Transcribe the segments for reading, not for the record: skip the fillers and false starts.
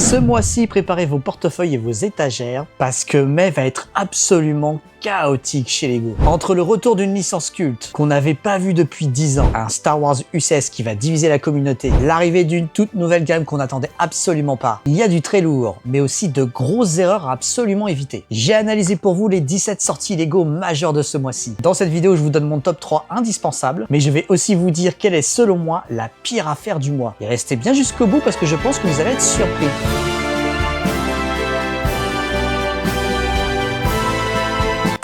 Ce mois-ci, préparez vos portefeuilles et vos étagères parce que mai va être absolument chaotique chez Lego. Entre le retour d'une licence culte qu'on n'avait pas vue depuis 10 ans, un Star Wars UCS qui va diviser la communauté, l'arrivée d'une toute nouvelle gamme qu'on n'attendait absolument pas, il y a du très lourd, mais aussi de grosses erreurs à absolument éviter. J'ai analysé pour vous les 17 sorties Lego majeures de ce mois-ci. Dans cette vidéo, je vous donne mon top 3 indispensable, mais je vais aussi vous dire quelle est selon moi la pire affaire du mois. Et restez bien jusqu'au bout parce que je pense que vous allez être surpris.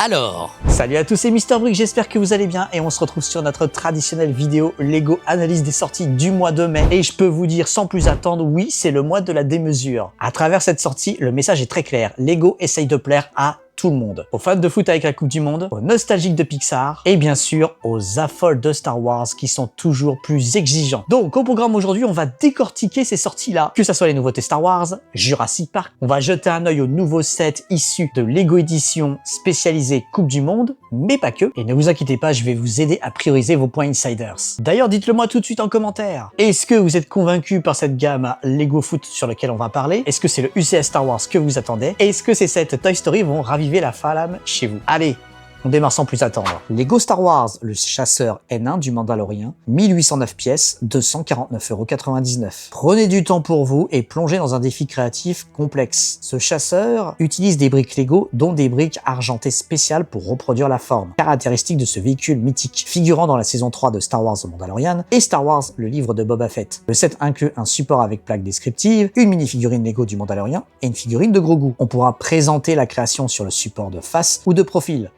Alors, salut à tous, c'est Mister Brick, j'espère que vous allez bien et on se retrouve sur notre traditionnelle vidéo Lego analyse des sorties du mois de mai. Et je peux vous dire sans plus attendre, oui, c'est le mois de la démesure. À travers cette sortie, le message est très clair. Lego essaye de plaire à tout le monde. Aux fans de foot avec la Coupe du Monde, aux nostalgiques de Pixar et bien sûr aux affoles de Star Wars qui sont toujours plus exigeants. Donc au programme aujourd'hui, on va décortiquer ces sorties-là, que ce soit les nouveautés Star Wars, Jurassic Park, on va jeter un œil aux nouveaux sets issus de Lego Edition spécialisée Coupe du Monde, mais pas que. Et ne vous inquiétez pas, je vais vous aider à prioriser vos points insiders. D'ailleurs, dites-le moi tout de suite en commentaire. Est-ce que vous êtes convaincu par cette gamme Lego Foot sur laquelle on va parler? Est-ce que c'est le UCS Star Wars que vous attendez? Est-ce que ces sets Toy Story vont raviver la flamme chez vous? Allez, on démarre sans plus attendre. Lego Star Wars, le chasseur N1 du Mandalorian, 1809 pièces, 249,99 €. Prenez du temps pour vous et plongez dans un défi créatif complexe. Ce chasseur utilise des briques Lego, dont des briques argentées spéciales pour reproduire la forme, caractéristique de ce véhicule mythique, figurant dans la saison 3 de Star Wars The Mandalorian et Star Wars, le livre de Boba Fett. Le set inclut un support avec plaque descriptive, une mini-figurine Lego du Mandalorian et une figurine de Grogu. On pourra présenter la création sur le support de face ou de profil.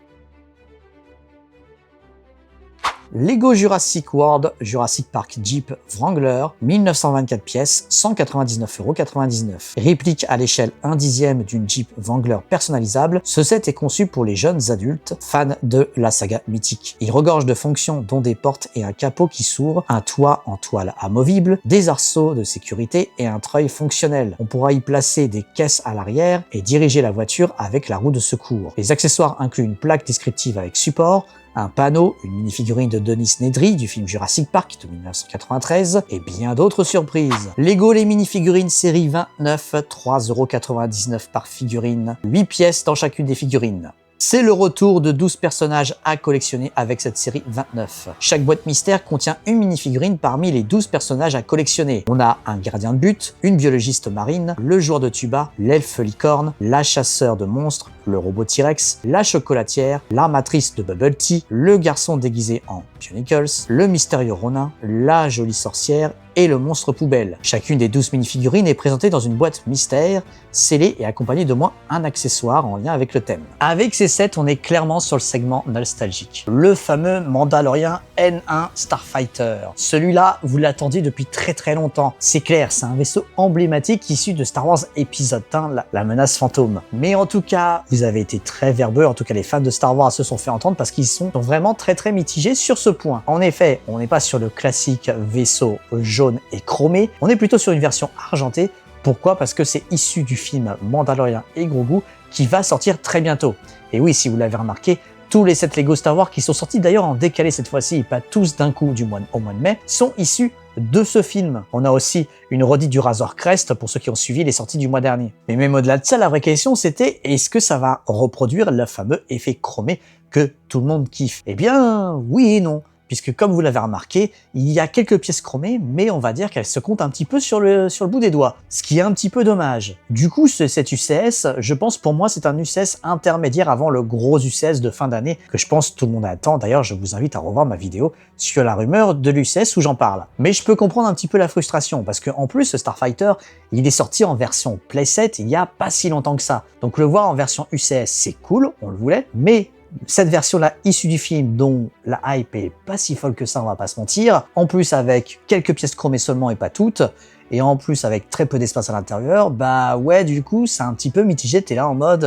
Lego Jurassic World, Jurassic Park Jeep Wrangler, 1924 pièces, 199,99 €. Réplique à l'échelle 1/10 d'une Jeep Wrangler personnalisable, ce set est conçu pour les jeunes adultes fans de la saga mythique. Il regorge de fonctions dont des portes et un capot qui s'ouvrent, un toit en toile amovible, des arceaux de sécurité et un treuil fonctionnel. On pourra y placer des caisses à l'arrière et diriger la voiture avec la roue de secours. Les accessoires incluent une plaque descriptive avec support, un panneau, une mini-figurine de Dennis Nedry du film Jurassic Park de 1993 et bien d'autres surprises. Lego les mini-figurines série 29, 3,99 € par figurine, 8 pièces dans chacune des figurines. C'est le retour de 12 personnages à collectionner avec cette série 29. Chaque boîte mystère contient une mini-figurine parmi les 12 personnages à collectionner. On a un gardien de but, une biologiste marine, le joueur de tuba, l'elfe licorne, la chasseur de monstres, le robot T-Rex, la chocolatière, l'armatrice de Bubble Tea, le garçon déguisé en Pionicles, le mystérieux Ronin, la jolie sorcière et le monstre poubelle. Chacune des 12 mini-figurines est présentée dans une boîte mystère, scellée et accompagnée d'au moins un accessoire en lien avec le thème. Avec ces sets, on est clairement sur le segment nostalgique. Le fameux Mandalorian N1 Starfighter. Celui-là, vous l'attendiez depuis très longtemps. C'est clair, c'est un vaisseau emblématique issu de Star Wars épisode 1, la menace fantôme. Mais en tout cas, vous avez été très verbeux, en tout cas les fans de Star Wars se sont fait entendre parce qu'ils sont vraiment très mitigés sur ce point. En effet, on n'est pas sur le classique vaisseau jaune et chromé, on est plutôt sur une version argentée. Pourquoi? Parce que c'est issu du film Mandalorian et Grogu qui va sortir très bientôt. Et oui, si vous l'avez remarqué, tous les sets Lego Star Wars qui sont sortis d'ailleurs en décalé cette fois-ci, et pas tous d'un coup au mois de mai, sont issus de ce film. On a aussi une redite du Razor Crest pour ceux qui ont suivi les sorties du mois dernier. Mais même au-delà de ça, la vraie question c'était, est-ce que ça va reproduire le fameux effet chromé que tout le monde kiffe? Eh bien, oui et non. Puisque comme vous l'avez remarqué, il y a quelques pièces chromées, mais on va dire qu'elles se comptent un petit peu sur le bout des doigts, ce qui est un petit peu dommage. Du coup, cet UCS, je pense pour moi c'est un UCS intermédiaire avant le gros UCS de fin d'année, que je pense tout le monde attend. D'ailleurs, je vous invite à revoir ma vidéo sur la rumeur de l'UCS où j'en parle. Mais je peux comprendre un petit peu la frustration, parce qu'en plus, ce Starfighter, il est sorti en version playset il y a pas si longtemps que ça. Donc le voir en version UCS, c'est cool, on le voulait, mais cette version-là issue du film dont la hype est pas si folle que ça, on va pas se mentir, en plus avec quelques pièces chromées seulement et pas toutes, et en plus avec très peu d'espace à l'intérieur, bah ouais, du coup c'est un petit peu mitigé, t'es là en mode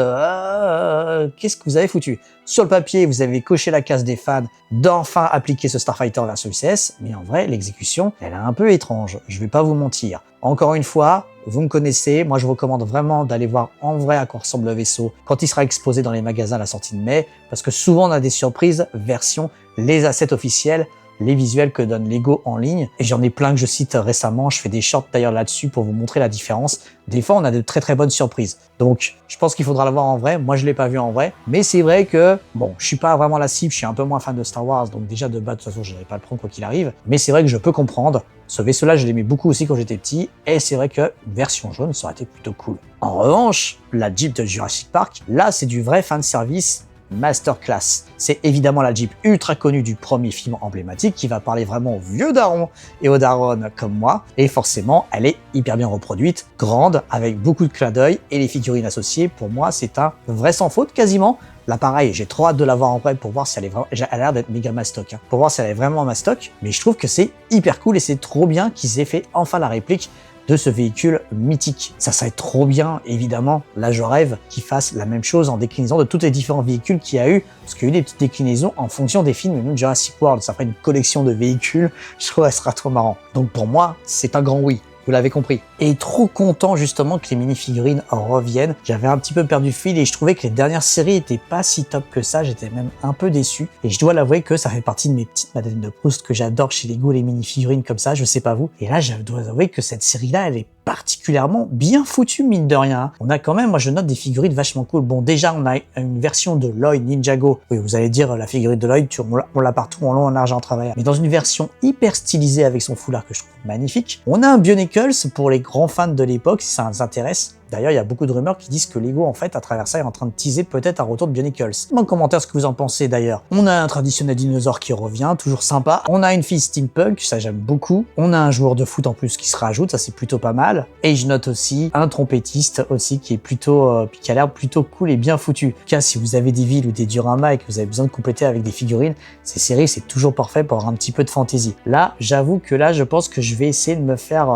qu'est-ce que vous avez foutu? Sur le papier, vous avez coché la case des fans d'enfin appliquer ce Starfighter version UCS, mais en vrai, l'exécution, elle est un peu étrange, je vais pas vous mentir. Encore une fois, vous me connaissez, moi je vous recommande vraiment d'aller voir en vrai à quoi ressemble le vaisseau quand il sera exposé dans les magasins à la sortie de mai, parce que souvent on a des surprises version les assets officiels les visuels que donne Lego en ligne. Et j'en ai plein que je cite récemment. Je fais des shorts d'ailleurs là-dessus pour vous montrer la différence. Des fois, on a de très très bonnes surprises. Donc, je pense qu'il faudra le voir en vrai. Moi, je l'ai pas vu en vrai. Mais c'est vrai que, bon, je suis pas vraiment la cible. Je suis un peu moins fan de Star Wars. Donc déjà, de base, de toute façon, je n'allais pas le prendre quoi qu'il arrive. Mais c'est vrai que je peux comprendre. Ce vaisseau-là, je l'aimais beaucoup aussi quand j'étais petit. Et c'est vrai que version jaune, ça aurait été plutôt cool. En revanche, la Jeep de Jurassic Park, là, c'est du vrai fanservice masterclass. C'est évidemment la Jeep ultra connue du premier film emblématique qui va parler vraiment aux vieux darons et aux daronnes comme moi. Et forcément, elle est hyper bien reproduite, grande, avec beaucoup de clins d'œil et les figurines associées. Pour moi, c'est un vrai sans faute quasiment. Là, pareil, j'ai trop hâte de la voir en vrai pour voir si elle est vraiment... Elle a l'air d'être méga mastoc, hein, pour voir si elle est vraiment mastoc. Mais je trouve que c'est hyper cool et c'est trop bien qu'ils aient fait enfin la réplique de ce véhicule mythique. Ça serait trop bien, évidemment. Là, je rêve qu'ils fassent la même chose en déclinaison de tous les différents véhicules qu'il y a eu, parce qu'il y a eu des petites déclinaisons en fonction des films, même Jurassic World, ça ferait une collection de véhicules. Je trouve que ça sera trop marrant. Donc pour moi, c'est un grand oui. Vous l'avez compris. Et trop content justement que les minifigurines reviennent. J'avais un petit peu perdu le fil et je trouvais que les dernières séries étaient pas si top que ça. J'étais même un peu déçu. Et je dois l'avouer que ça fait partie de mes petites Madeleines de Proust que j'adore chez Lego, les minifigurines comme ça. Je sais pas vous. Et là, je dois avouer que cette série-là, elle est particulièrement bien foutue, mine de rien. On a quand même, moi je note des figurines vachement cool. Bon, déjà, on a une version de Lloyd Ninjago. Oui, vous allez dire, la figurine de Lloyd, on l'a partout en long, en argent, en travers. Mais dans une version hyper stylisée avec son foulard que je trouve magnifique. On a un Bionicles pour les grands fans de l'époque, si ça vous intéresse. D'ailleurs, il y a beaucoup de rumeurs qui disent que Lego, en fait, à travers ça, est en train de teaser peut-être un retour de Bionicles. Dites-moi en commentaire ce que vous en pensez d'ailleurs. On a un traditionnel dinosaure qui revient, toujours sympa. On a une fille steampunk, ça j'aime beaucoup. On a un joueur de foot en plus qui se rajoute, ça c'est plutôt pas mal. Et je note aussi un trompettiste aussi qui est plutôt, qui a l'air plutôt cool et bien foutu. En tout cas, si vous avez des villes ou des dioramas et que vous avez besoin de compléter avec des figurines, ces séries c'est toujours parfait pour avoir un petit peu de fantaisie. Là, j'avoue que là, je pense que je vais essayer de me faire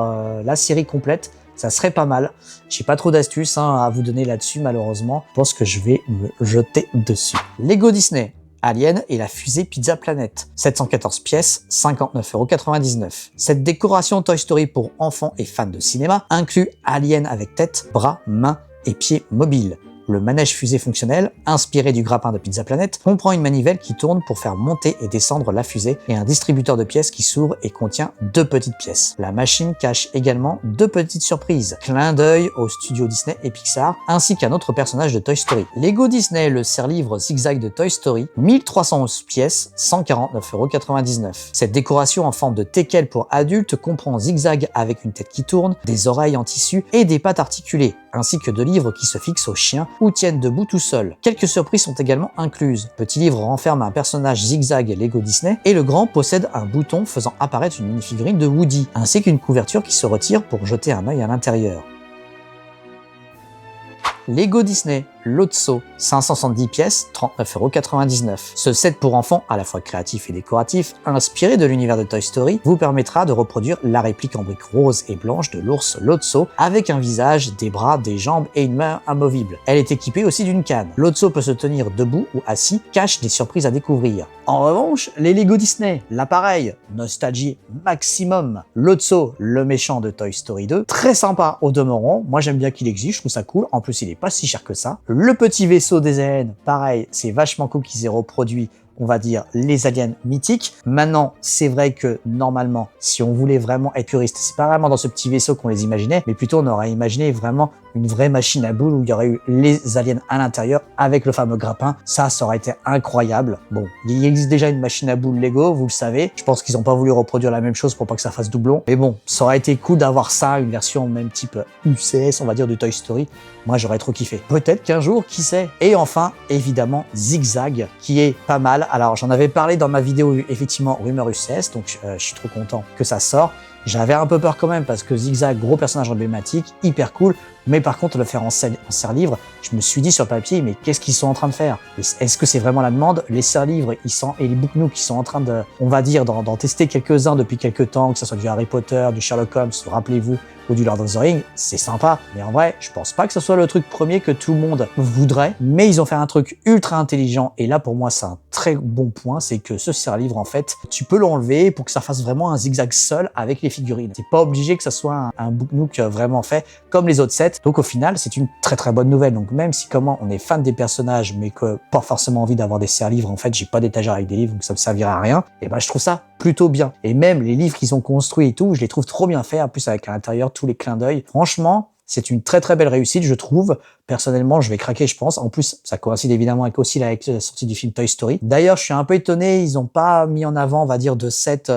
la série complète. Ça serait pas mal. J'ai pas trop d'astuces à vous donner là-dessus, malheureusement. Je pense que je vais me jeter dessus. Lego Disney. Alien et la fusée Pizza Planet. 714 pièces, 59,99 €. Cette décoration Toy Story pour enfants et fans de cinéma inclut Alien avec tête, bras, mains et pieds mobiles. Le manège fusée fonctionnel, inspiré du grappin de Pizza Planet, comprend une manivelle qui tourne pour faire monter et descendre la fusée et un distributeur de pièces qui s'ouvre et contient 2 petites pièces. La machine cache également 2 petites surprises, clin d'œil aux studios Disney et Pixar, ainsi qu'un autre personnage de Toy Story. Lego Disney, le serre-livre zigzag de Toy Story, 1311 pièces, 149,99 €. Cette décoration en forme de teckel pour adultes comprend zigzag avec une tête qui tourne, des oreilles en tissu et des pattes articulées, ainsi que 2 livres qui se fixent aux chiens ou tiennent debout tout seuls. Quelques surprises sont également incluses. Petit livre renferme un personnage zigzag Lego Disney et le grand possède un bouton faisant apparaître une mini-figurine de Woody, ainsi qu'une couverture qui se retire pour jeter un œil à l'intérieur. Lego Disney, Lotso, 570 pièces, 39,99 €. Ce set pour enfants, à la fois créatif et décoratif, inspiré de l'univers de Toy Story, vous permettra de reproduire la réplique en briques roses et blanches de l'ours Lotso, avec un visage, des bras, des jambes et une main amovible. Elle est équipée aussi d'une canne. Lotso peut se tenir debout ou assis, cache des surprises à découvrir. En revanche, les Lego Disney, l'appareil, nostalgie maximum. Lotso, le méchant de Toy Story 2, très sympa au demeurant. Moi j'aime bien qu'il existe, je trouve ça cool. En plus, il est pas si cher que ça. Le petit vaisseau des aliens, pareil, c'est vachement cool qu'ils aient reproduit, on va dire, les aliens mythiques. Maintenant, c'est vrai que normalement, si on voulait vraiment être puriste, c'est pas vraiment dans ce petit vaisseau qu'on les imaginait, mais plutôt on aurait imaginé vraiment une vraie machine à boules où il y aurait eu les aliens à l'intérieur avec le fameux grappin. Ça aurait été incroyable. Bon, il existe déjà une machine à boules Lego, vous le savez. Je pense qu'ils n'ont pas voulu reproduire la même chose pour pas que ça fasse doublon. Mais bon, ça aurait été cool d'avoir ça, une version même type UCS, on va dire, du Toy Story. Moi, j'aurais trop kiffé. Peut-être qu'un jour, qui sait. Et enfin, évidemment, Zigzag, qui est pas mal. Alors, j'en avais parlé dans ma vidéo, effectivement, Rumeur UCS, donc je suis trop content que ça sort. J'avais un peu peur quand même parce que Zigzag, gros personnage emblématique, hyper cool. Mais par contre, le faire en serre-livre, je me suis dit sur papier, mais qu'est-ce qu'ils sont en train de faire? Est-ce que c'est vraiment la demande? Les serre-livres et les book nooks qui sont en train de, on va dire, d'en tester quelques-uns depuis quelques temps, que ce soit du Harry Potter, du Sherlock Holmes, rappelez-vous, ou du Lord of the Rings, c'est sympa. Mais en vrai, je pense pas que ce soit le truc premier que tout le monde voudrait. Mais ils ont fait un truc ultra intelligent. Et là, pour moi, c'est un très bon point, c'est que ce serre-livre, en fait, tu peux l'enlever pour que ça fasse vraiment un zigzag seul avec les figurines. C'est pas obligé que ça soit un book nook vraiment fait comme les autres sets. Donc au final, c'est une très très bonne nouvelle. Donc même si comment on est fan des personnages, mais que pas forcément envie d'avoir des serre-livres, en fait, j'ai pas d'étagère avec des livres, donc ça me servira à rien. Et ben je trouve ça plutôt bien. Et même les livres qu'ils ont construits et tout, je les trouve trop bien faits, en plus avec à l'intérieur tous les clins d'œil. Franchement, c'est une très très belle réussite, je trouve. Personnellement, je vais craquer, je pense. En plus, ça coïncide évidemment avec aussi la sortie du film Toy Story. D'ailleurs, je suis un peu étonné, ils n'ont pas mis en avant, on va dire, de set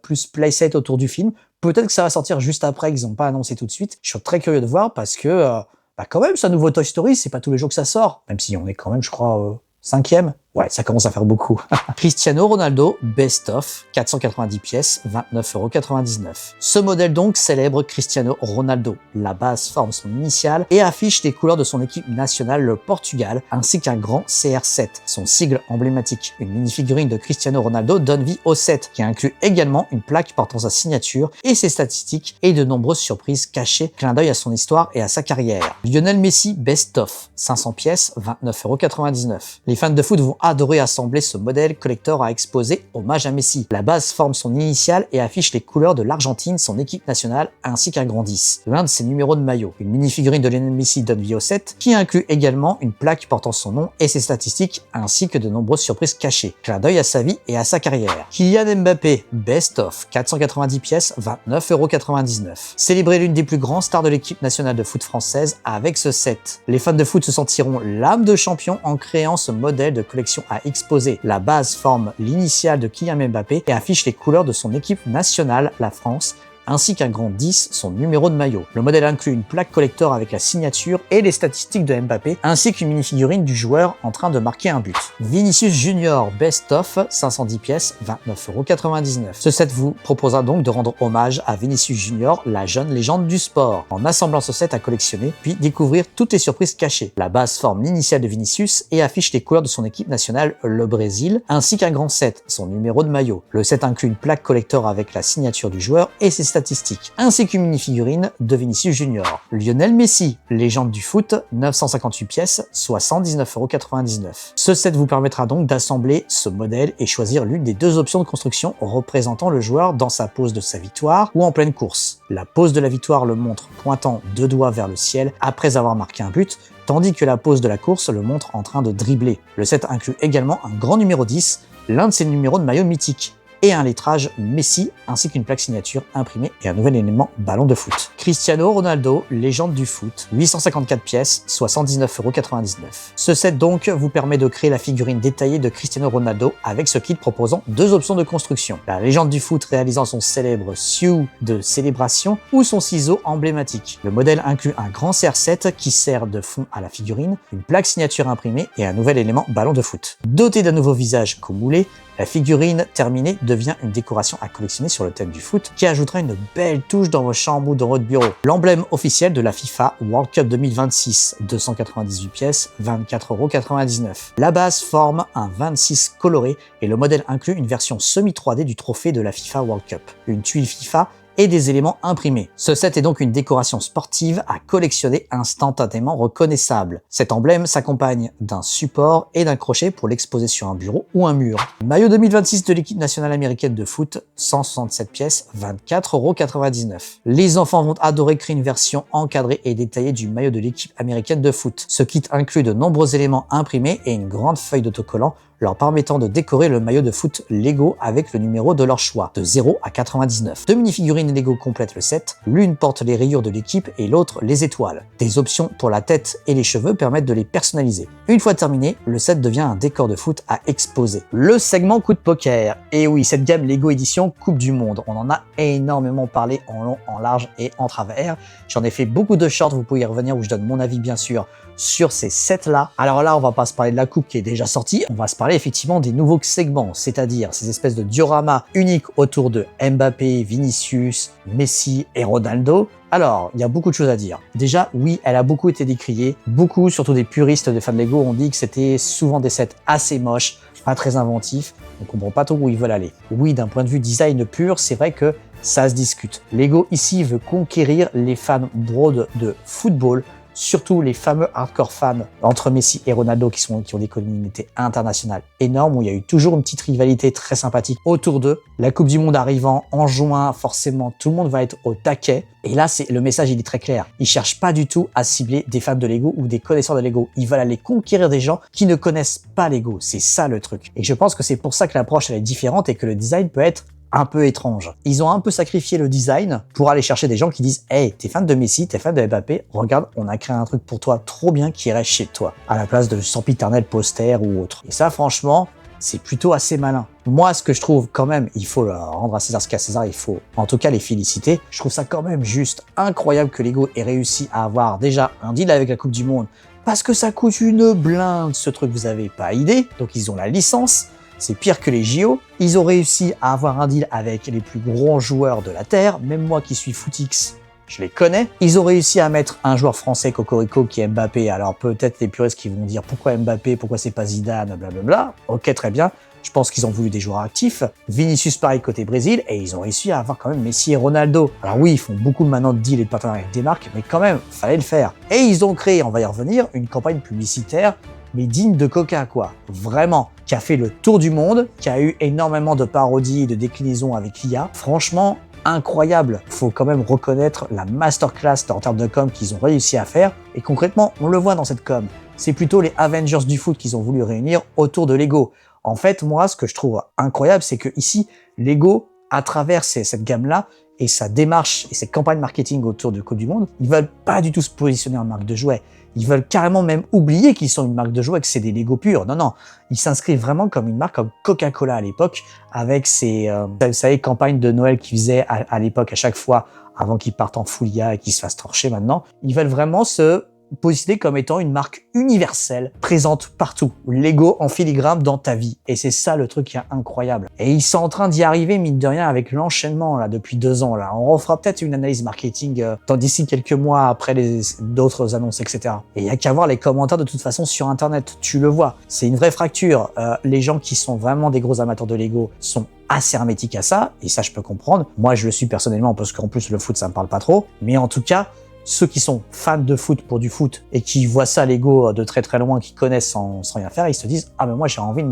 plus playset autour du film. Peut-être que ça va sortir juste après, qu'ils n'ont pas annoncé tout de suite. Je suis très curieux de voir parce que, quand même, ce nouveau Toy Story, c'est pas tous les jours que ça sort. Même si on est quand même, je crois, 5e. Ouais, ça commence à faire beaucoup. Cristiano Ronaldo, Best of, 490 pièces, 29,99 €. Ce modèle donc célèbre Cristiano Ronaldo. La base forme son initiale et affiche les couleurs de son équipe nationale, le Portugal, ainsi qu'un grand CR7, son sigle emblématique. Une mini-figurine de Cristiano Ronaldo donne vie au set, qui inclut également une plaque portant sa signature et ses statistiques et de nombreuses surprises cachées, clin d'œil à son histoire et à sa carrière. Lionel Messi, Best of, 500 pièces, 29,99 €. Les fans de foot vont adorer assembler ce modèle collector à exposer, hommage à Messi. La base forme son initiale et affiche les couleurs de l'Argentine, son équipe nationale, ainsi qu'un grand 10, l'un de ses numéros de maillot. Une mini-figurine de Lionel Messi donne vie au set, qui inclut également une plaque portant son nom et ses statistiques, ainsi que de nombreuses surprises cachées. Clin d'œil à sa vie et à sa carrière. Kylian Mbappé, Best of, 490 pièces, 29,99 €. Célébrer l'une des plus grandes stars de l'équipe nationale de foot française avec ce set. Les fans de foot se sentiront l'âme de champion en créant ce modèle de collection à exposer. La base forme l'initiale de Kylian Mbappé et affiche les couleurs de son équipe nationale, la France, ainsi qu'un grand 10, son numéro de maillot. Le modèle inclut une plaque collector avec la signature et les statistiques de Mbappé, ainsi qu'une mini-figurine du joueur en train de marquer un but. Vinicius Junior Best of, 510 pièces, 29,99 €. Ce set vous proposera donc de rendre hommage à Vinicius Junior, la jeune légende du sport, en assemblant ce set à collectionner, puis découvrir toutes les surprises cachées. La base forme l'initiale de Vinicius et affiche les couleurs de son équipe nationale, le Brésil, ainsi qu'un grand 7, son numéro de maillot. Le set inclut une plaque collector avec la signature du joueur et ses statistiques, ainsi qu'une mini-figurine de Vinicius Junior. Lionel Messi, légende du foot, 958 pièces, soit 119,99 €. Ce set vous permettra donc d'assembler ce modèle et choisir l'une des deux options de construction représentant le joueur dans sa pose de sa victoire ou en pleine course. La pose de la victoire le montre pointant 2 doigts vers le ciel après avoir marqué un but, tandis que la pose de la course le montre en train de dribbler. Le set inclut également un grand numéro 10, l'un de ses numéros de maillot mythique, et un lettrage Messi, ainsi qu'une plaque signature imprimée et un nouvel élément ballon de foot. Cristiano Ronaldo, légende du foot, 854 pièces, soit 119,99 €. Ce set donc vous permet de créer la figurine détaillée de Cristiano Ronaldo avec ce kit proposant deux options de construction. La légende du foot réalisant son célèbre Sioux de célébration ou son ciseau emblématique. Le modèle inclut un grand CR7 qui sert de fond à la figurine, une plaque signature imprimée et un nouvel élément ballon de foot. Doté d'un nouveau visage comoulé, la figurine terminée devient une décoration à collectionner sur le thème du foot qui ajoutera une belle touche dans vos chambres ou dans votre bureau. L'emblème officiel de la FIFA World Cup 2026, 298 pièces, 24,99 €. La base forme un 26 coloré et le modèle inclut une version semi-3D du trophée de la FIFA World Cup, une tuile FIFA et des éléments imprimés. Ce set est donc une décoration sportive à collectionner instantanément reconnaissable. Cet emblème s'accompagne d'un support et d'un crochet pour l'exposer sur un bureau ou un mur. Maillot 2026 de l'équipe nationale américaine de foot, 167 pièces, 24,99 €. Les enfants vont adorer créer une version encadrée et détaillée du maillot de l'équipe américaine de foot. Ce kit inclut de nombreux éléments imprimés et une grande feuille d'autocollant leur permettant de décorer le maillot de foot Lego avec le numéro de leur choix, de 0 à 99. Deux mini-figurines Lego complètent le set, l'une porte les rayures de l'équipe et l'autre les étoiles. Des options pour la tête et les cheveux permettent de les personnaliser. Une fois terminé, le set devient un décor de foot à exposer. Le segment coup de poker. Et oui, cette gamme Lego édition Coupe du Monde, on en a énormément parlé en long, en large et en travers. J'en ai fait beaucoup de shorts, vous pouvez y revenir où je donne mon avis bien sûr sur ces sets-là. Alors là, on va pas se parler de la coupe qui est déjà sortie, on va se parler effectivement des nouveaux segments, c'est-à-dire ces espèces de dioramas uniques autour de Mbappé, Vinicius, Messi et Ronaldo. Alors, il y a beaucoup de choses à dire. Déjà, oui, elle a beaucoup été décriée. Beaucoup, surtout des puristes de fans de Lego, ont dit que c'était souvent des sets assez moches, pas très inventifs. On comprend pas trop où ils veulent aller. Oui, d'un point de vue design pur, c'est vrai que ça se discute. Lego ici veut conquérir les fans broad de football, surtout les fameux hardcore fans entre Messi et Ronaldo qui ont des communautés internationales énormes où il y a eu toujours une petite rivalité très sympathique autour d'eux. La Coupe du Monde arrivant en juin, forcément tout le monde va être au taquet. Et là, le message il est très clair. Ils cherchent pas du tout à cibler des fans de Lego ou des connaisseurs de Lego. Ils veulent aller conquérir des gens qui ne connaissent pas Lego. C'est ça le truc. Et je pense que c'est pour ça que l'approche elle est différente et que le design peut être un peu étrange. Ils ont un peu sacrifié le design pour aller chercher des gens qui disent « Hey, t'es fan de Messi, t'es fan de Mbappé, regarde, on a créé un truc pour toi trop bien qui reste chez toi. » À la place de sempiternel poster ou autre. Et ça, franchement, c'est plutôt assez malin. Moi, ce que je trouve quand même, il faut rendre à César ce qu'à César, il faut en tout cas les féliciter. Je trouve ça quand même juste incroyable que Lego ait réussi à avoir déjà un deal avec la Coupe du Monde parce que ça coûte une blinde, ce truc, vous avez pas idée. Donc ils ont la licence, c'est pire que les JO. Ils ont réussi à avoir un deal avec les plus gros joueurs de la Terre, même moi qui suis footix, je les connais. Ils ont réussi à mettre un joueur français cocorico qui est Mbappé. Alors peut-être les puristes qui vont dire pourquoi Mbappé, pourquoi c'est pas Zidane, blablabla. Ok, très bien. Je pense qu'ils ont voulu des joueurs actifs. Vinicius pareil côté Brésil et ils ont réussi à avoir quand même Messi et Ronaldo. Alors oui, ils font beaucoup maintenant de deals et de partenariats avec des marques, mais quand même, fallait le faire. Et ils ont créé, on va y revenir, une campagne publicitaire mais digne de Coca, quoi. Vraiment. Qui a fait le tour du monde, qui a eu énormément de parodies et de déclinaisons avec l'IA. Franchement, incroyable. Faut quand même reconnaître la masterclass en termes de com qu'ils ont réussi à faire. Et concrètement, on le voit dans cette com. C'est plutôt les Avengers du foot qu'ils ont voulu réunir autour de Lego. En fait, moi, ce que je trouve incroyable, c'est que ici, Lego, à travers cette gamme-là, et sa démarche et ses campagnes marketing autour de Coupe du Monde, ils veulent pas du tout se positionner en marque de jouets. Ils veulent carrément même oublier qu'ils sont une marque de jouets, que c'est des Lego purs. Non, non. Ils s'inscrivent vraiment comme une marque comme Coca-Cola à l'époque, avec ces vous savez, campagnes de Noël qu'ils faisaient à l'époque à chaque fois, avant qu'ils partent en fouilla et qu'ils se fassent torcher maintenant. Ils veulent vraiment se positionner comme étant une marque universelle, présente partout. Lego en filigrane dans ta vie. Et c'est ça le truc qui est incroyable. Et ils sont en train d'y arriver, mine de rien, avec l'enchaînement là depuis 2 ans. Là, on refera peut-être une analyse marketing d'ici quelques mois après d'autres annonces, etc. Et il y a qu'à voir les commentaires de toute façon sur Internet. Tu le vois, c'est une vraie fracture. Les gens qui sont vraiment des gros amateurs de Lego sont assez hermétiques à ça, et ça je peux comprendre. Moi je le suis personnellement parce qu'en plus le foot ça me parle pas trop. Mais en tout cas, ceux qui sont fans de foot pour du foot et qui voient ça Lego de très très loin, qui connaissent sans rien faire, ils se disent « Ah ben moi j'ai envie de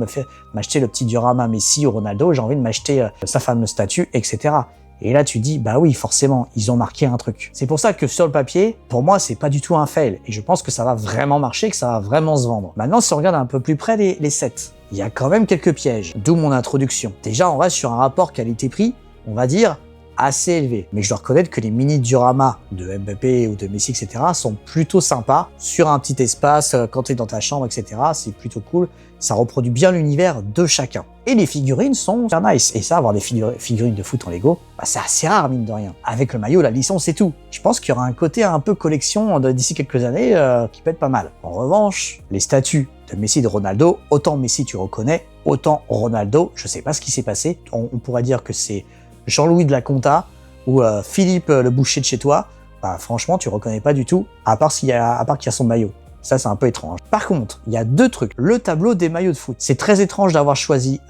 m'acheter le petit diorama Messi ou Ronaldo, j'ai envie de m'acheter sa fameuse statue, etc. » Et là tu dis « Bah oui, forcément, ils ont marqué un truc. » C'est pour ça que sur le papier, pour moi c'est pas du tout un fail, et je pense que ça va vraiment marcher, que ça va vraiment se vendre. Maintenant, si on regarde un peu plus près les sets, il y a quand même quelques pièges, d'où mon introduction. Déjà, on reste sur un rapport qualité-prix, on va dire, assez élevé. Mais je dois reconnaître que les mini dioramas de Mbappé ou de Messi, etc. sont plutôt sympas. Sur un petit espace, quand tu es dans ta chambre, etc. C'est plutôt cool. Ça reproduit bien l'univers de chacun. Et les figurines sont super nice. Et ça, avoir des figurines de foot en Lego, bah, c'est assez rare, mine de rien. Avec le maillot, la licence et tout. Je pense qu'il y aura un côté un peu collection d'ici quelques années qui peut être pas mal. En revanche, les statues de Messi et de Ronaldo, autant Messi tu reconnais, autant Ronaldo, je sais pas ce qui s'est passé. On pourrait dire que c'est Jean-Louis de la Conta ou Philippe le boucher de chez toi, bah, franchement, tu reconnais pas du tout, à part qu'il y a son maillot. Ça, c'est un peu étrange. Par contre, il y a 2 trucs. Le tableau des maillots de foot. C'est très étrange d'avoir choisi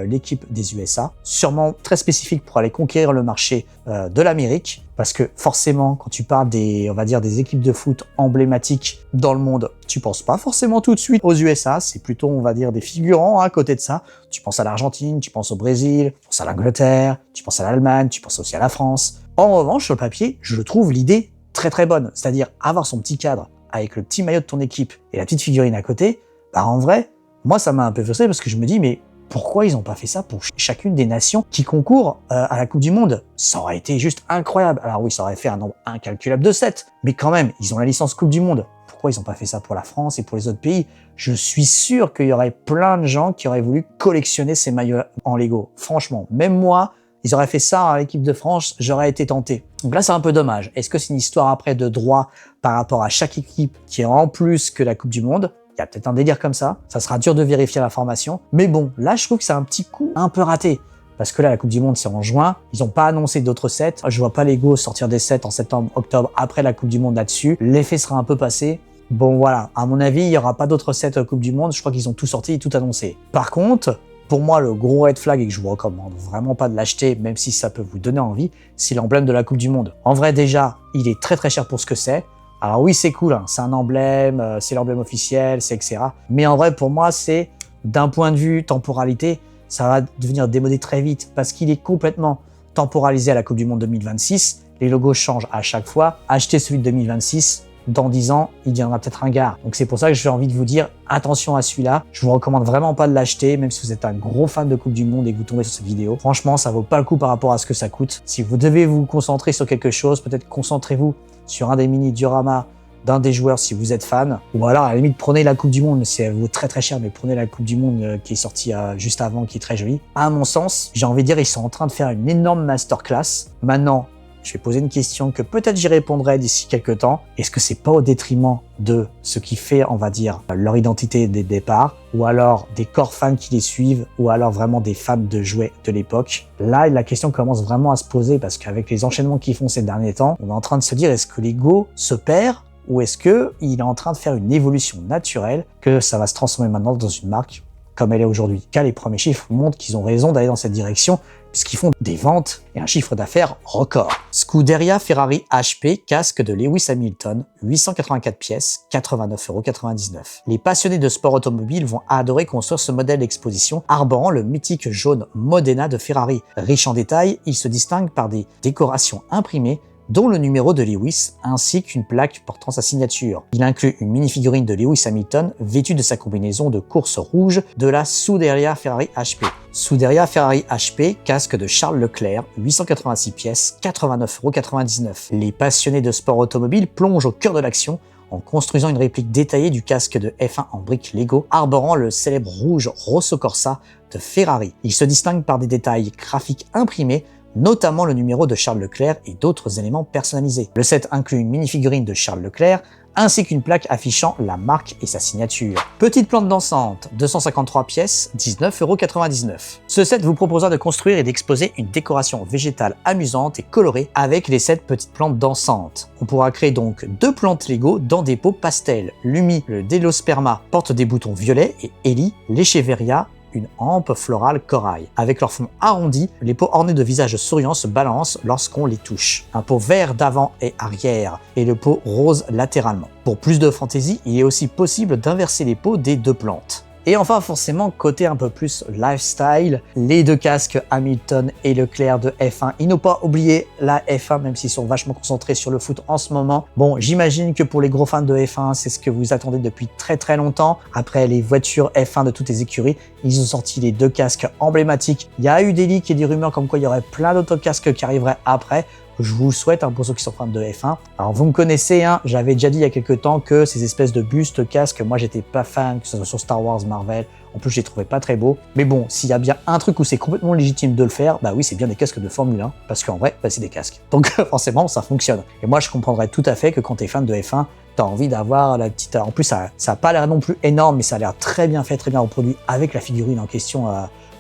l'équipe des USA, sûrement très spécifique pour aller conquérir le marché de l'Amérique, parce que forcément, quand tu parles on va dire des équipes de foot emblématiques dans le monde, tu penses pas forcément tout de suite aux USA, c'est plutôt, on va dire, des figurants à côté de ça. Tu penses à l'Argentine, tu penses au Brésil, tu penses à l'Angleterre, tu penses à l'Allemagne, tu penses aussi à la France. En revanche, sur le papier, je trouve l'idée très très bonne, c'est-à-dire avoir son petit cadre avec le petit maillot de ton équipe et la petite figurine à côté, bah en vrai, moi ça m'a un peu frustré parce que je me dis mais pourquoi ils n'ont pas fait ça pour chacune des nations qui concourent à la Coupe du Monde? Ça aurait été juste incroyable. Alors oui, ça aurait fait un nombre incalculable de 7, mais quand même, ils ont la licence Coupe du Monde. Pourquoi ils n'ont pas fait ça pour la France et pour les autres pays? Je suis sûr qu'il y aurait plein de gens qui auraient voulu collectionner ces maillots en Lego. Franchement, même moi, ils auraient fait ça à l'équipe de France, j'aurais été tenté. Donc là, c'est un peu dommage. Est-ce que c'est une histoire après de droit par rapport à chaque équipe qui est en plus que la Coupe du Monde? Il y a peut-être un délire comme ça. Ça sera dur de vérifier l'information. Mais bon, là, je trouve que c'est un petit coup un peu raté. Parce que là, la Coupe du Monde, c'est en juin. Ils n'ont pas annoncé d'autres sets. Je vois pas Lego sortir des sets en septembre, octobre, après la Coupe du Monde là-dessus. L'effet sera un peu passé. Bon, voilà. À mon avis, il y aura pas d'autres sets Coupe du Monde. Je crois qu'ils ont tout sorti et tout annoncé. Par contre, pour moi, le gros red flag, et que je vous recommande vraiment pas de l'acheter, même si ça peut vous donner envie, c'est l'emblème de la Coupe du Monde. En vrai, déjà, il est très très cher pour ce que c'est. Alors oui, c'est cool, hein, c'est un emblème, c'est l'emblème officiel, c'est etc. Mais en vrai, pour moi, c'est, d'un point de vue temporalité, ça va devenir démodé très vite, parce qu'il est complètement temporalisé à la Coupe du Monde 2026. Les logos changent à chaque fois. Acheter celui de 2026, dans 10 ans, il deviendra peut-être ringard. Donc c'est pour ça que j'ai envie de vous dire attention à celui-là. Je vous recommande vraiment pas de l'acheter, même si vous êtes un gros fan de Coupe du Monde et que vous tombez sur cette vidéo. Franchement, ça vaut pas le coup par rapport à ce que ça coûte. Si vous devez vous concentrer sur quelque chose, peut-être concentrez-vous sur un des mini dioramas d'un des joueurs si vous êtes fan, ou alors à la limite prenez la Coupe du Monde, c'est vaut très très cher, mais prenez la Coupe du Monde qui est sortie juste avant, qui est très jolie. À mon sens, j'ai envie de dire, ils sont en train de faire une énorme masterclass. Maintenant, je vais poser une question que peut-être j'y répondrai d'ici quelques temps. Est-ce que c'est pas au détriment de ce qui fait, on va dire, leur identité des départs, ou alors des corps fans qui les suivent, ou alors vraiment des fans de jouets de l'époque? Là, la question commence vraiment à se poser parce qu'avec les enchaînements qu'ils font ces derniers temps, on est en train de se dire, est-ce que l'ego se perd? Ou est-ce qu'il est en train de faire une évolution naturelle, que ça va se transformer maintenant dans une marque comme elle est aujourd'hui? Car les premiers chiffres montrent qu'ils ont raison d'aller dans cette direction, puisqu'ils font des ventes et un chiffre d'affaires record. Scuderia Ferrari HP, casque de Lewis Hamilton, 884 pièces, 89,99 €. Les passionnés de sport automobile vont adorer construire ce modèle d'exposition arborant le mythique jaune Modena de Ferrari. Riche en détails, il se distingue par des décorations imprimées dont le numéro de Lewis ainsi qu'une plaque portant sa signature. Il inclut une mini-figurine de Lewis Hamilton vêtue de sa combinaison de course rouge de la Scuderia Ferrari HP. Scuderia Ferrari HP, casque de Charles Leclerc, 886 pièces, 89,99 €. Les passionnés de sport automobile plongent au cœur de l'action en construisant une réplique détaillée du casque de F1 en briques Lego arborant le célèbre rouge Rosso Corsa de Ferrari. Il se distingue par des détails graphiques imprimés, notamment le numéro de Charles Leclerc et d'autres éléments personnalisés. Le set inclut une mini-figurine de Charles Leclerc, ainsi qu'une plaque affichant la marque et sa signature. Petite plante dansante, 253 pièces, 19,99 €. Ce set vous proposera de construire et d'exposer une décoration végétale amusante et colorée avec les 7 petites plantes dansantes. On pourra créer donc 2 plantes Lego dans des pots pastels. Lumi, le Délosperma, porte des boutons violets et Ellie, l'Echeveria, une hampe florale corail. Avec leur fond arrondi, les pots ornés de visages souriants se balancent lorsqu'on les touche. Un pot vert d'avant et arrière et le pot rose latéralement. Pour plus de fantaisie, il est aussi possible d'inverser les pots des 2 plantes. Et enfin, forcément, côté un peu plus lifestyle, les 2 casques Hamilton et Leclerc de F1. Ils n'ont pas oublié la F1, même s'ils sont vachement concentrés sur le foot en ce moment. Bon, j'imagine que pour les gros fans de F1, c'est ce que vous attendez depuis très très longtemps. Après les voitures F1 de toutes les écuries, ils ont sorti les 2 casques emblématiques. Il y a eu des leaks et des rumeurs comme quoi il y aurait plein d'autres casques qui arriveraient après. Je vous le souhaite, pour ceux qui sont fans de F1. Alors vous me connaissez, j'avais déjà dit il y a quelques temps que ces espèces de bustes casques, moi j'étais pas fan, que ce soit sur Star Wars, Marvel, en plus je les trouvais pas très beaux. Mais bon, s'il y a bien un truc où c'est complètement légitime de le faire, bah oui, c'est bien des casques de Formule 1, parce qu'en vrai, c'est des casques. Donc forcément, ça fonctionne. Et moi je comprendrais tout à fait que quand t'es fan de F1, t'as envie d'avoir la petite... En plus, ça a pas l'air non plus énorme, mais ça a l'air très bien fait, très bien reproduit avec la figurine en question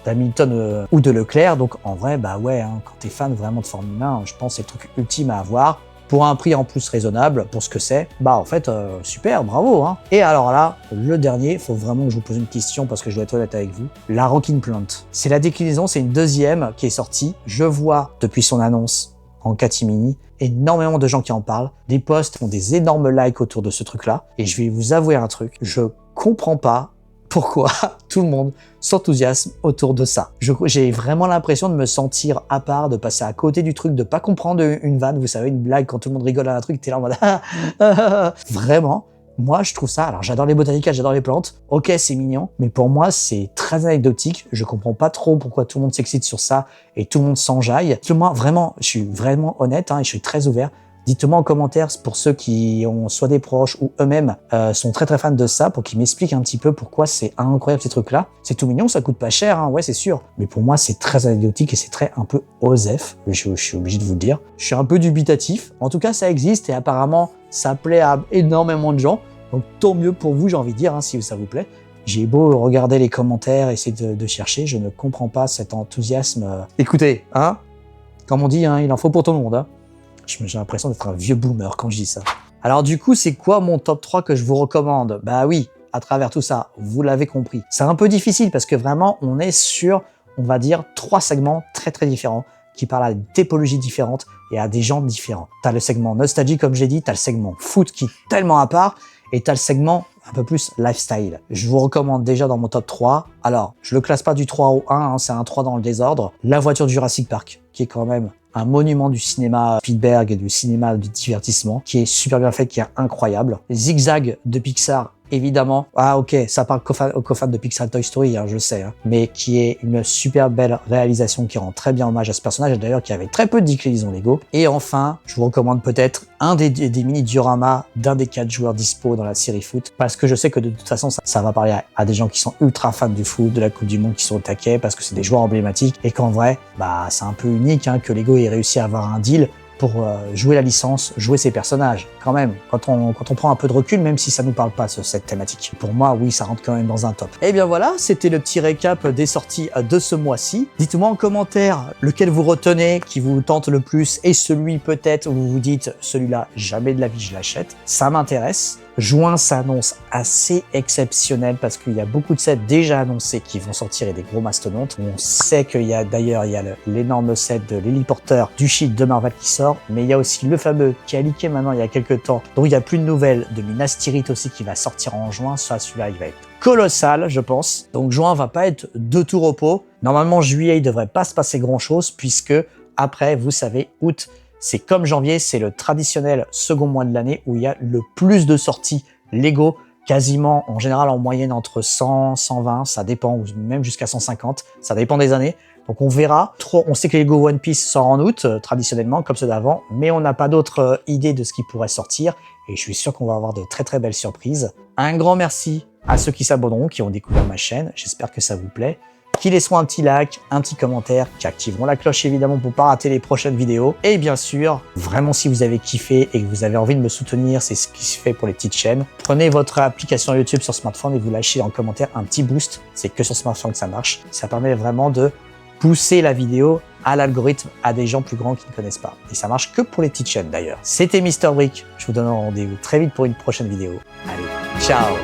d'Hamilton ou de Leclerc. Donc en vrai, bah ouais, quand t'es fan vraiment de Formule 1, je pense que c'est le truc ultime à avoir. Pour un prix en plus raisonnable, pour ce que c'est, bah en fait, super, bravo. Et alors là, le dernier, faut vraiment que je vous pose une question parce que je dois être honnête avec vous. La Rockin' Plant. C'est la déclinaison, c'est une deuxième qui est sortie. Je vois, depuis son annonce en catimini, énormément de gens qui en parlent. Des posts font des énormes likes autour de ce truc-là. Et je vais vous avouer un truc, je comprends pas pourquoi tout le monde s'enthousiasme autour de ça. J'ai vraiment l'impression de me sentir à part, de passer à côté du truc, de pas comprendre une vanne, vous savez, une blague, quand tout le monde rigole à un truc, t'es là en mode Vraiment, moi je trouve ça, alors j'adore les botanicals, j'adore les plantes, ok c'est mignon, mais pour moi c'est très anecdotique, je comprends pas trop pourquoi tout le monde s'excite sur ça et tout le monde s'enjaille. Moi vraiment, je suis vraiment honnête et je suis très ouvert. Dites-moi en commentaire pour ceux qui ont soit des proches ou eux-mêmes sont très très fans de ça, pour qu'ils m'expliquent un petit peu pourquoi c'est incroyable ces trucs-là. C'est tout mignon, ça coûte pas cher, ouais c'est sûr. Mais pour moi c'est très anecdotique et c'est très un peu osef, je suis obligé de vous le dire. Je suis un peu dubitatif, en tout cas ça existe et apparemment ça plaît à énormément de gens. Donc tant mieux pour vous, j'ai envie de dire, si ça vous plaît. J'ai beau regarder les commentaires, essayer de chercher, je ne comprends pas cet enthousiasme. Écoutez, comme on dit, il en faut pour tout le monde. J'ai l'impression d'être un vieux boomer quand je dis ça. Alors du coup, c'est quoi mon top 3 que je vous recommande? Bah oui, à travers tout ça, vous l'avez compris. C'est un peu difficile parce que vraiment, on est sur, on va dire, 3 segments très très différents qui parlent à des typologies différentes et à des gens différents. T'as le segment nostalgie, comme j'ai dit, t'as le segment foot qui est tellement à part, et t'as le segment un peu plus lifestyle. Je vous recommande déjà dans mon top 3. Alors, je le classe pas du 3 au 1, c'est un 3 dans le désordre. La voiture de Jurassic Park, qui est quand même un monument du cinéma Spielberg et du cinéma du divertissement, qui est super bien fait, qui est incroyable. Zigzag de Pixar, évidemment. Ah ok, ça parle aux fans de Pixar Toy Story, hein, je sais, hein, mais qui est une super belle réalisation qui rend très bien hommage à ce personnage, d'ailleurs qui avait très peu de déclinaisons Lego. Et enfin, je vous recommande peut-être un des mini-dioramas d'un des 4 joueurs dispo dans la série foot, parce que je sais que de toute façon, ça va parler à des gens qui sont ultra fans du foot, de la Coupe du Monde, qui sont au taquet, parce que c'est des joueurs emblématiques, et qu'en vrai, bah c'est un peu unique hein, que Lego ait réussi à avoir un deal pour jouer la licence, jouer ses personnages, quand même. Quand on prend un peu de recul, même si ça nous parle pas cette thématique. Pour moi, oui, ça rentre quand même dans un top. Et bien voilà, c'était le petit récap des sorties de ce mois-ci. Dites-moi en commentaire lequel vous retenez, qui vous tente le plus, et celui peut-être où vous vous dites, celui-là, jamais de la vie je l'achète. Ça m'intéresse. Juin s'annonce assez exceptionnel parce qu'il y a beaucoup de sets déjà annoncés qui vont sortir et des gros mastodontes. On sait qu'il y a d'ailleurs l'énorme set de l'héliporteur du Shield de Marvel qui sort, mais il y a aussi le fameux qui a leaké maintenant il y a quelques temps, dont il n'y a plus de nouvelles, de Minas Tirith aussi qui va sortir en juin. Celui-là, il va être colossal, je pense. Donc juin va pas être de tout repos. Normalement, juillet, il devrait pas se passer grand-chose puisque après, vous savez, août, c'est comme janvier, c'est le traditionnel second mois de l'année où il y a le plus de sorties Lego, quasiment en général en moyenne entre 100, 120, ça dépend, ou même jusqu'à 150, ça dépend des années. Donc on verra. On sait que Lego One Piece sort en août, traditionnellement, comme ceux d'avant, mais on n'a pas d'autres idées de ce qui pourrait sortir, et je suis sûr qu'on va avoir de très très belles surprises. Un grand merci à ceux qui s'abonneront, qui ont découvert ma chaîne, j'espère que ça vous plaît. Qui laisseront un petit like, un petit commentaire, qui activeront la cloche évidemment pour pas rater les prochaines vidéos. Et bien sûr, vraiment si vous avez kiffé et que vous avez envie de me soutenir, c'est ce qui se fait pour les petites chaînes. Prenez votre application YouTube sur smartphone et vous lâchez en commentaire un petit boost. C'est que sur smartphone que ça marche. Ça permet vraiment de pousser la vidéo à l'algorithme, à des gens plus grands qui ne connaissent pas. Et ça marche que pour les petites chaînes d'ailleurs. C'était Mr Brick. Je vous donne rendez-vous très vite pour une prochaine vidéo. Allez, ciao!